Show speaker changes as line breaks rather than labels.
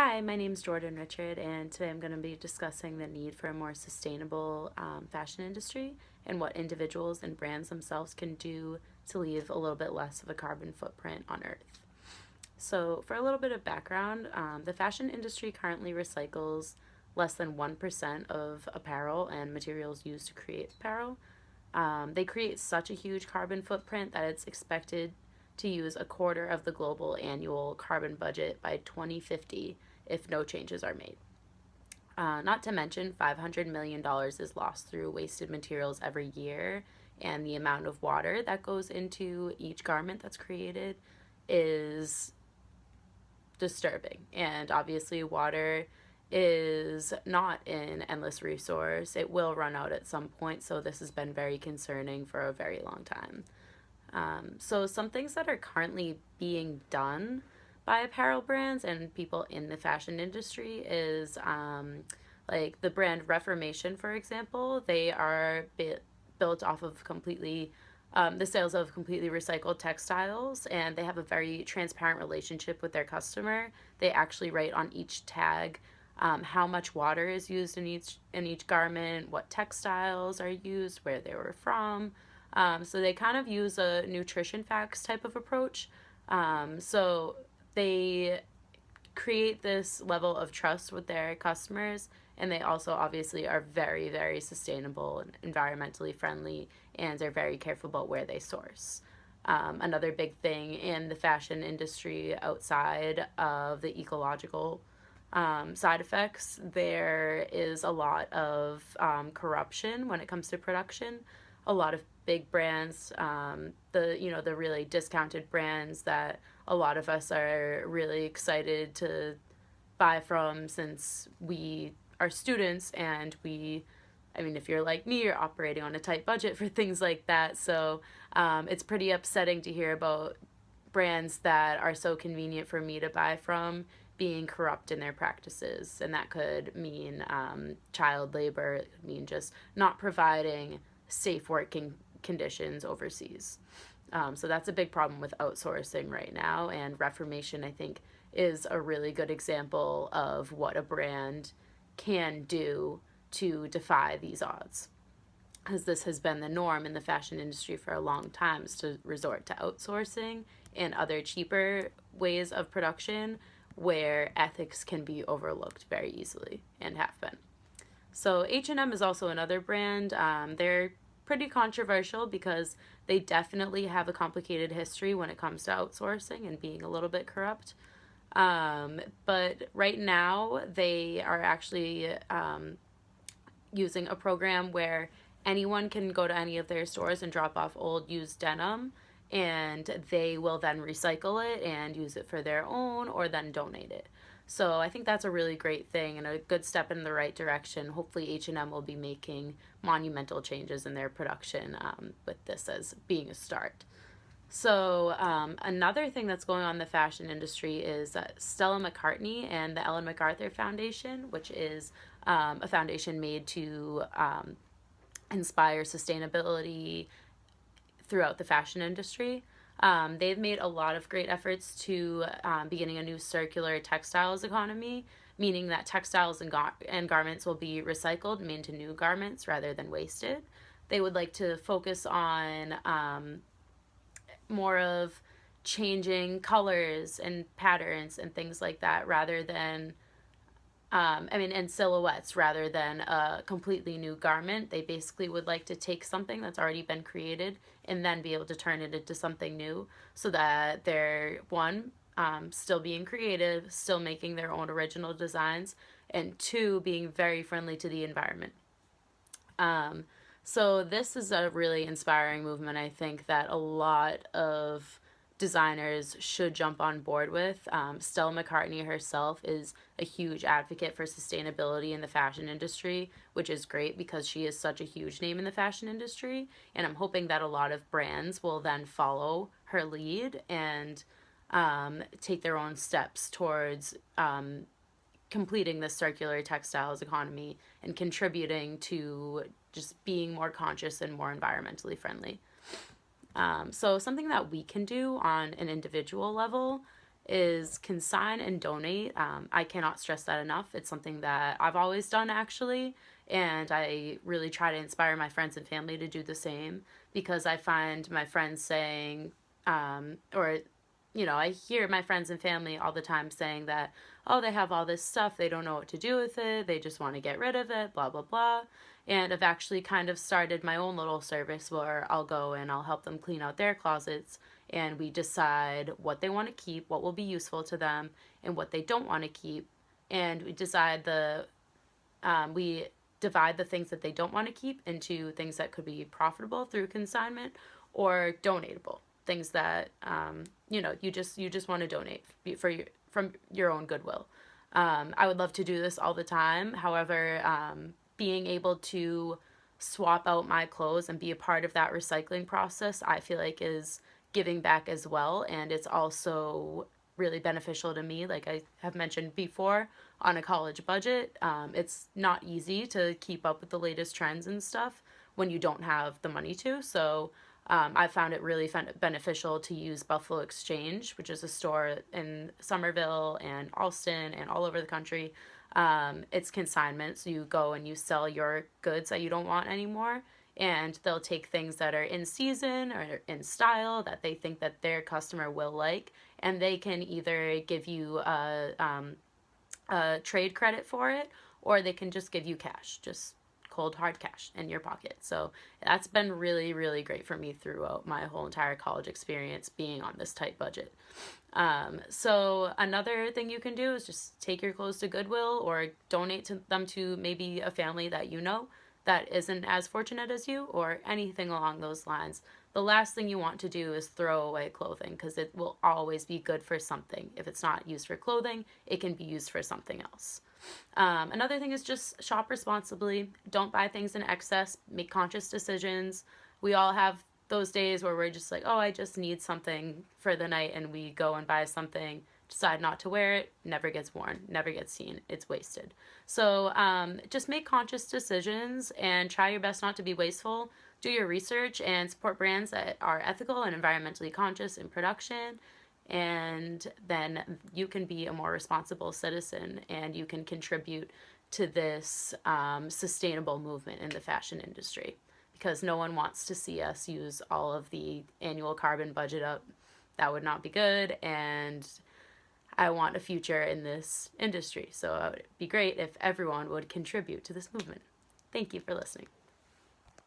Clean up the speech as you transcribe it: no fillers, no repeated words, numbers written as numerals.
Hi, my name's Jordan Richard, and today I'm going to be discussing the need for a more sustainable fashion industry and what individuals and brands themselves can do to leave a little bit less of a carbon footprint on Earth. So, for a little bit of background, the fashion industry currently recycles less than 1% of apparel and materials used to create apparel. They create such a huge carbon footprint that it's expected to use a quarter of the global annual carbon budget by 2050 if no changes are made. Not to mention, $500 million is lost through wasted materials every year, and the amount of water that goes into each garment that's created is disturbing. And obviously, water is not an endless resource. It will run out at some point, so this has been very concerning for a very long time. So, some things that are currently being done by apparel brands and people in the fashion industry is like the brand Reformation, for example. They are built off of the sales of completely recycled textiles, and they have a very transparent relationship with their customer. They actually write on each tag how much water is used in each garment, what textiles are used, where they were from. So they kind of use a nutrition facts type of approach. So they create this level of trust with their customers, and they also obviously are very, very sustainable and environmentally friendly, and they're very careful about where they source. Another big thing in the fashion industry outside of the ecological side effects, there is a lot of corruption when it comes to production. A lot of big brands, the really discounted brands that a lot of us are really excited to buy from since we are students and if you're like me, you're operating on a tight budget for things like that. So it's pretty upsetting to hear about brands that are so convenient for me to buy from being corrupt in their practices. And that could mean child labor, it could mean just not providing safe working conditions overseas. So that's a big problem with outsourcing right now. And Reformation, I think, is a really good example of what a brand can do to defy these odds. As this has been the norm in the fashion industry for a long time, is to resort to outsourcing and other cheaper ways of production where ethics can be overlooked very easily and have been. So H&M is also another brand. They're pretty controversial because they definitely have a complicated history when it comes to outsourcing and being a little bit corrupt. But right now they are actually using a program where anyone can go to any of their stores and drop off old used denim, and they will then recycle it and use it for their own or then donate it. So I think that's a really great thing and a good step in the right direction. Hopefully H&M will be making monumental changes in their production with this as being a start. So another thing that's going on in the fashion industry is Stella McCartney and the Ellen MacArthur Foundation, which is a foundation made to inspire sustainability throughout the fashion industry. They've made a lot of great efforts to beginning a new circular textiles economy, meaning that textiles and garments will be recycled and made into new garments rather than wasted. They would like to focus on more of changing colors and patterns and things like that rather than and silhouettes rather than a completely new garment. They basically would like to take something that's already been created and then be able to turn it into something new so that they're, one, still being creative, still making their own original designs, and two, being very friendly to the environment. So this is a really inspiring movement, I think, that a lot of designers should jump on board with. Stella McCartney herself is a huge advocate for sustainability in the fashion industry, which is great because she is such a huge name in the fashion industry. And I'm hoping that a lot of brands will then follow her lead and take their own steps towards completing this circular textiles economy and contributing to just being more conscious and more environmentally friendly. So something that we can do on an individual level is consign and donate. I cannot stress that enough. It's something that I've always done, actually, and I really try to inspire my friends and family to do the same, because I find my friends saying, or I hear my friends and family all the time saying that, oh, they have all this stuff, they don't know what to do with it, they just want to get rid of it, blah, blah, blah. And I've actually kind of started my own little service where I'll go and I'll help them clean out their closets, and we decide what they want to keep, what will be useful to them, and what they don't want to keep. And we divide the things that they don't want to keep into things that could be profitable through consignment or donatable things that you just want to donate from your own goodwill. I would love to do this all the time. However, being able to swap out my clothes and be a part of that recycling process, I feel like is giving back as well, and it's also really beneficial to me. Like I have mentioned before, on a college budget, it's not easy to keep up with the latest trends and stuff when you don't have the money to. So I found it really beneficial to use Buffalo Exchange, which is a store in Somerville and Alston and all over the country. It's consignment, so you go and you sell your goods that you don't want anymore, and they'll take things that are in season or in style that they think that their customer will like, and they can either give you a trade credit for it, or they can just give you cash, just cold hard cash in your pocket. So that's been really, really great for me throughout my whole entire college experience, being on this tight budget. So another thing you can do is just take your clothes to Goodwill or donate them to maybe a family that you know that isn't as fortunate as you, or anything along those lines. The last thing you want to do is throw away clothing, because it will always be good for something. If it's not used for clothing, it can be used for something else. Another thing is just shop responsibly. Don't buy things in excess. Make conscious decisions. We all have those days where we're just like, oh, I just need something for the night, and we go and buy something, decide not to wear it, never gets worn, never gets seen, it's wasted. So just make conscious decisions and try your best not to be wasteful. Do your research and support brands that are ethical and environmentally conscious in production, and then you can be a more responsible citizen, and you can contribute to this sustainable movement in the fashion industry, because no one wants to see us use all of the annual carbon budget up. That would not be good, and I want a future in this industry. So it would be great if everyone would contribute to this movement. Thank you for listening.